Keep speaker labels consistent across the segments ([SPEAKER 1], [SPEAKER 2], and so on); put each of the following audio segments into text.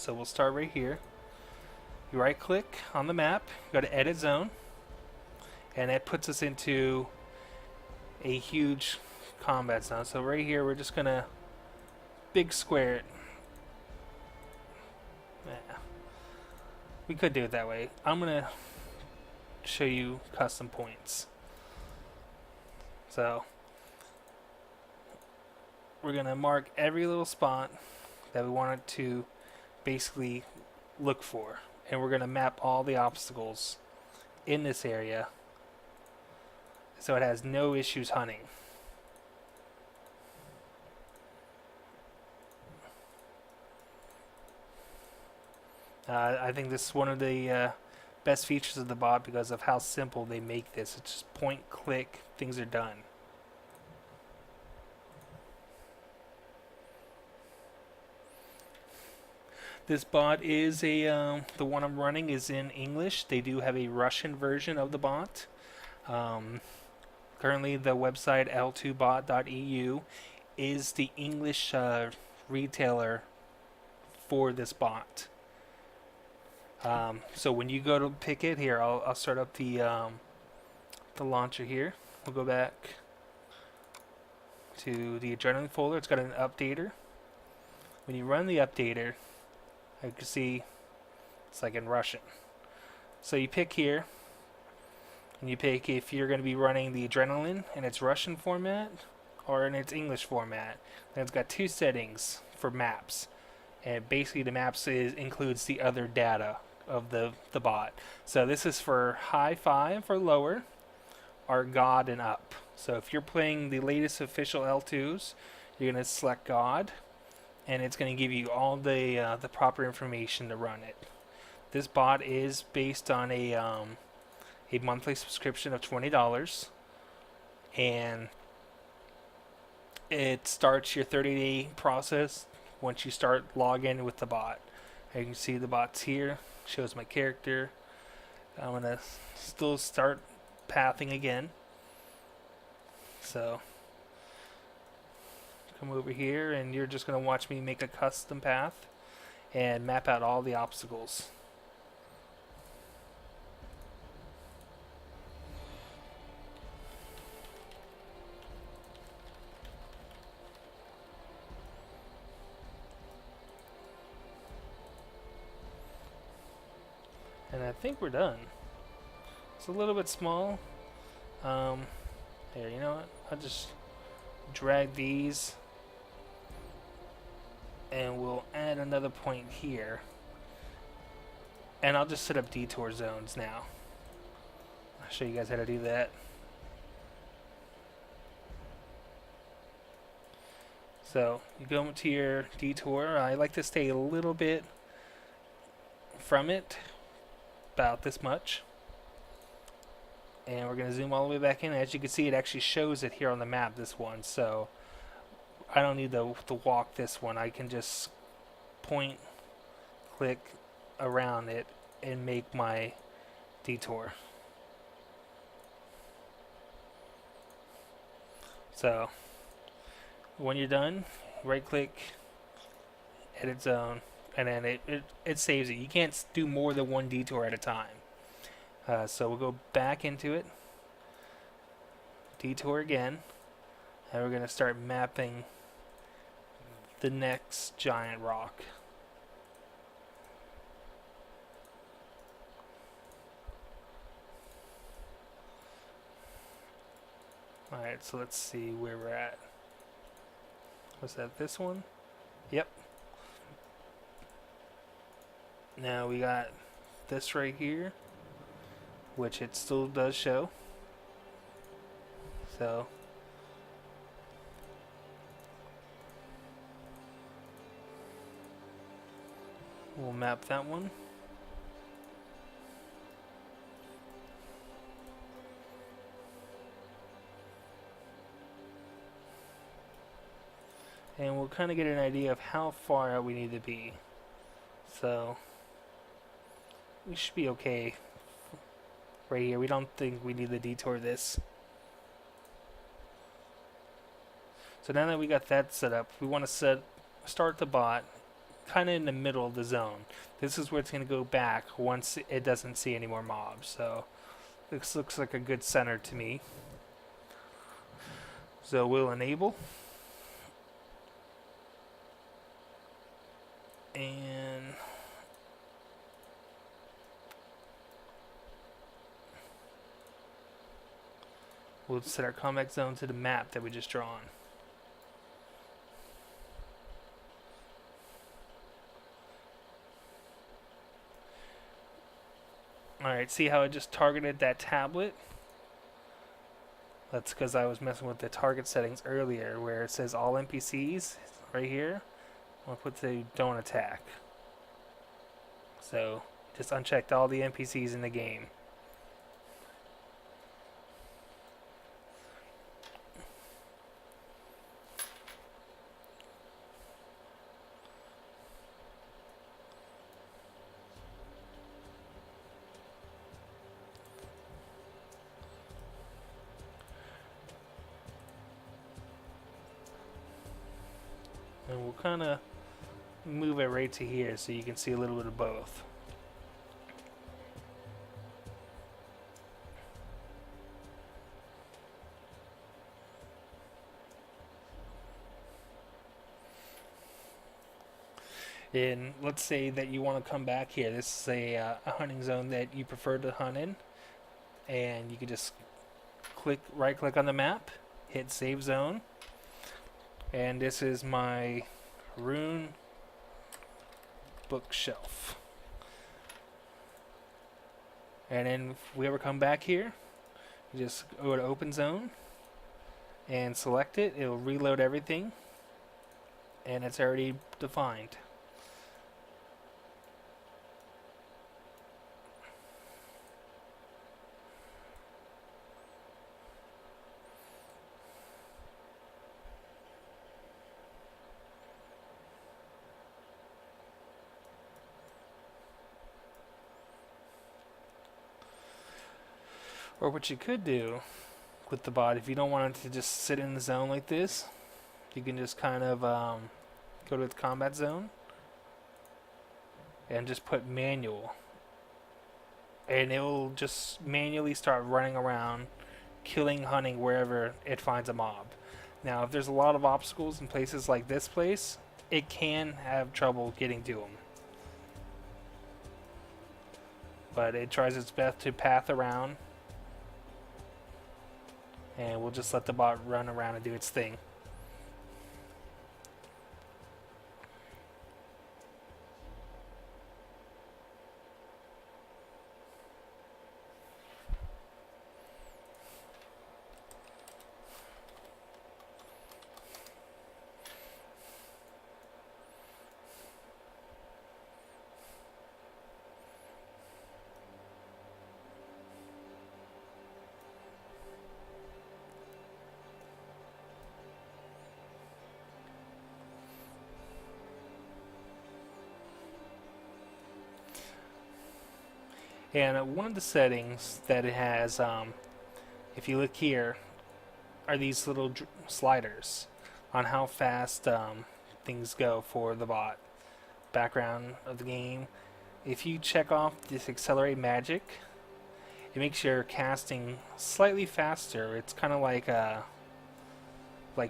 [SPEAKER 1] So we'll start right here. You right click on the map, go to edit zone, and it puts us into a huge combat zone. So right here we're just gonna big square it. Yeah. We could do it that way. I'm gonna show you custom points. So we're gonna mark every little spot that we want it to basically look for, and we're gonna map all the obstacles in this area so it has no issues hunting. I think this is one of the best features of the bot because of how simple they make this. It's just point, click, things are done. This bot is the one I'm running is in English. They do have a Russian version of the bot. Currently, the website l2bot.eu is the English retailer for this bot. So when you go to pick it, here I'll start up the launcher here. We'll go back to the Adrenaline folder. It's got an updater. When you run the updater, you can see it's like in Russian. So you pick here, and you pick if you're going to be running the Adrenaline in its Russian format or in its English format. And it's got two settings for maps, and basically the maps includes the other data of the bot. So this is for high 5 or lower, or God and up. So if you're playing the latest official L2s, you're going to select God, and it's going to give you all the proper information to run it. This bot is based on a monthly subscription of $20, and it starts your 30-day process once you start logging with the bot. You can see the bot's here, shows my character. I'm going to still start pathing again. So come over here, and you're just going to watch me make a custom path and map out all the obstacles. And I think we're done. It's a little bit small. Here, you know what? I'll just drag these, and we'll add another point here. And I'll just set up detour zones now. I'll show you guys how to do that. So you go to your detour. I like to stay a little bit from it, about this much. And we're going to zoom all the way back in. As you can see, it actually shows it here on the map, this one. So I don't need to walk this one. I can just point, click around it, and make my detour. So when you're done, right click, edit zone, and then it saves it. You can't do more than one detour at a time. So we'll go back into it, detour again, and we're going to start mapping the next giant rock. Alright, so let's see where we're at. Was that this one? Yep. Now we got this right here, which it still does show. So we'll map that one. And we'll kind of get an idea of how far out we need to be. So we should be okay right here. We don't think we need to detour this. So now that we got that set up, we want to start the bot, kind of in the middle of the zone. This is where it's going to go back once it doesn't see any more mobs. So this looks like a good center to me. So we'll enable. And we'll set our combat zone to the map that we just drawn. Alright, see how I just targeted that tablet? That's because I was messing with the target settings earlier where it says all NPCs right here. I'll put the don't attack. So just unchecked all the NPCs in the game. And we'll kind of move it right to here so you can see a little bit of both. And let's say that you want to come back here. This is a hunting zone that you prefer to hunt in. And you can just right click on the map, hit save zone. And this is my rune bookshelf. And then if we ever come back here, you just go to open zone and select it. It'll reload everything and it's already defined. Or what you could do with the bot, if you don't want it to just sit in the zone like this, you can just kind of go to the combat zone and just put manual. And it will just manually start running around, killing, hunting wherever it finds a mob. Now, if there's a lot of obstacles in places like this place, it can have trouble getting to them. But it tries its best to path around. And we'll just let the bot run around and do its thing. And one of the settings that it has, if you look here, are these little sliders on how fast things go for the bot. Background of the game. If you check off this accelerate magic, it makes your casting slightly faster. It's kind of like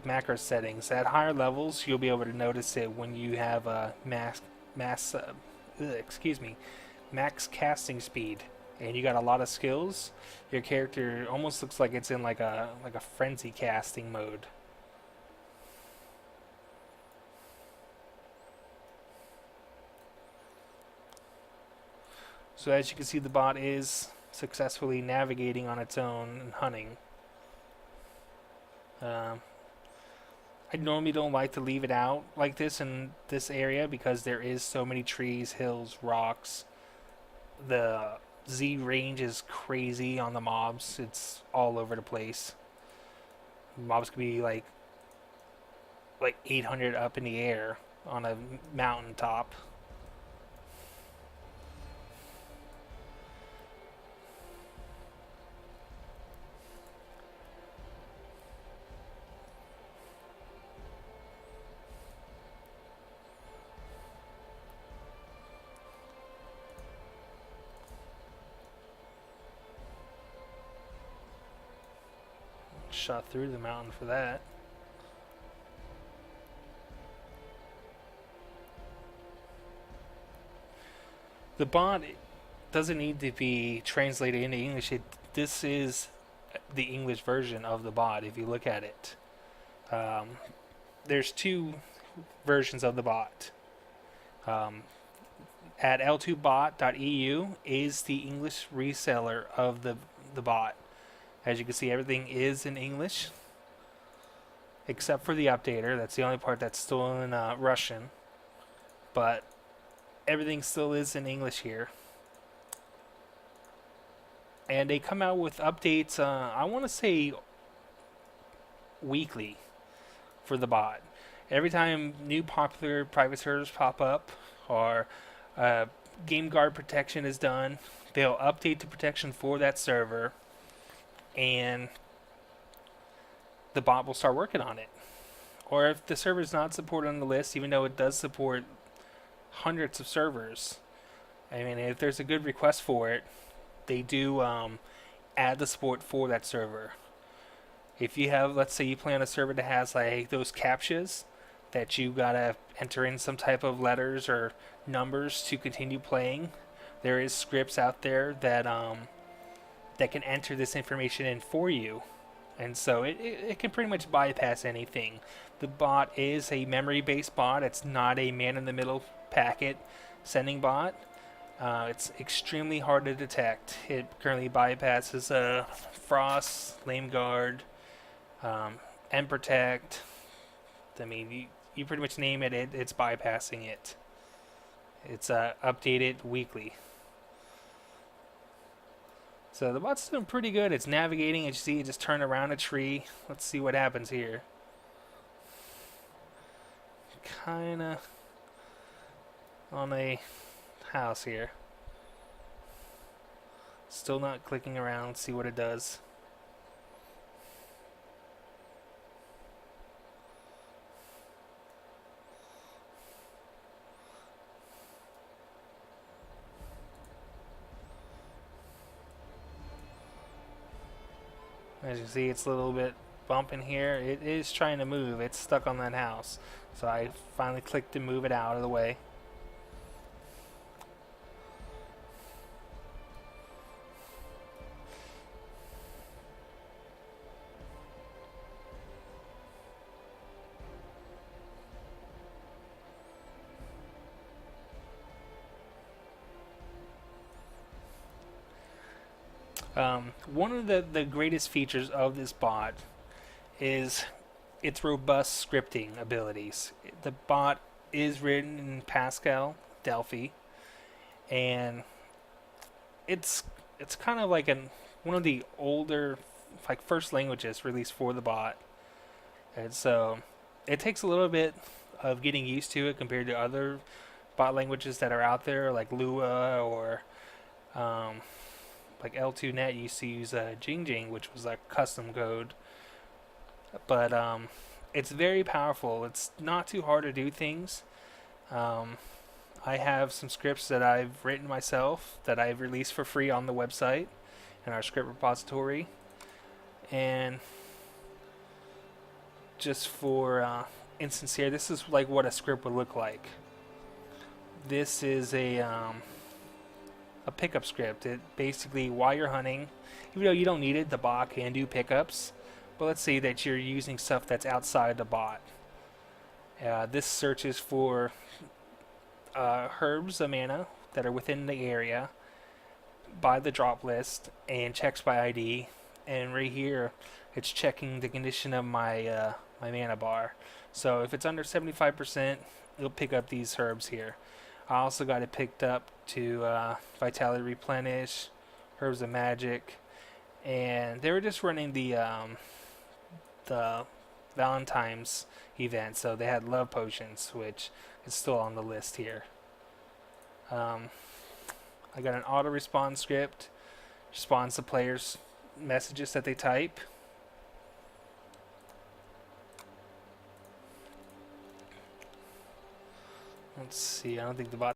[SPEAKER 1] macro settings. At higher levels, you'll be able to notice it when you have a max casting speed and you got a lot of skills. Your character almost looks like it's in like a frenzy casting mode. So as you can see, the bot is successfully navigating on its own and hunting. I normally don't like to leave it out like this in this area because there is so many trees, hills, rocks. The Z range is crazy on the mobs. It's all over the place. Mobs could be like 800 up in the air on a mountain top. shot through the mountain for that. The bot doesn't need to be translated into English. This is the English version of the bot if you look at it. There's two versions of the bot. At l2bot.eu is the English reseller of the bot. As you can see, everything is in English except for the updater. That's the only part that's still in Russian, but everything still is in English here. And they come out with updates, I want to say weekly for the bot. Every time new popular private servers pop up or game guard protection is done, they'll update the protection for that server and the bot will start working on it. Or if the server is not supported on the list, even though it does support hundreds of servers, I mean, if there's a good request for it, they do add the support for that server. If you have, let's say you play on a server that has like those CAPTCHAs that you gotta enter in some type of letters or numbers to continue playing, there is scripts out there that that can enter this information in for you, and so it can pretty much bypass anything. The bot is a memory-based bot. It's not a man-in-the-middle packet sending bot. It's extremely hard to detect. It currently bypasses Frost, Lame Guard, and Protect. I mean, you pretty much name it, it's bypassing it. It's updated weekly. So the bot's doing pretty good. It's navigating. As you see, it just turned around a tree. Let's see what happens here. Kinda on a house here. Still not clicking around. Let's see what it does. As you see, it's a little bit bumping here. It is trying to move. It's stuck on that house. So I finally clicked to move it out of the way. One of the greatest features of this bot is its robust scripting abilities. The bot is written in Pascal, Delphi, and it's kind of like one of the older, like, first languages released for the bot, and so it takes a little bit of getting used to it compared to other bot languages that are out there, like Lua or like L2Net used to use Jing, which was like custom code. But it's very powerful. It's not too hard to do things. I have some scripts that I've written myself that I've released for free on the website in our script repository. And just for instance here, this is like what a script would look like. This is a pickup script. It basically, while you're hunting, even though you don't need it, the bot can do pickups. But let's say that you're using stuff that's outside the bot. This searches for herbs, mana that are within the area by the drop list and checks by ID. And right here, it's checking the condition of my my mana bar. So if it's under 75%, it'll pick up these herbs here. I also got it picked up to Vitality Replenish, Herbs of Magic, and they were just running the Valentine's event, so they had Love Potions, which is still on the list here. I got an auto respond script, responds to players' messages that they type. Let's see, I don't think the bot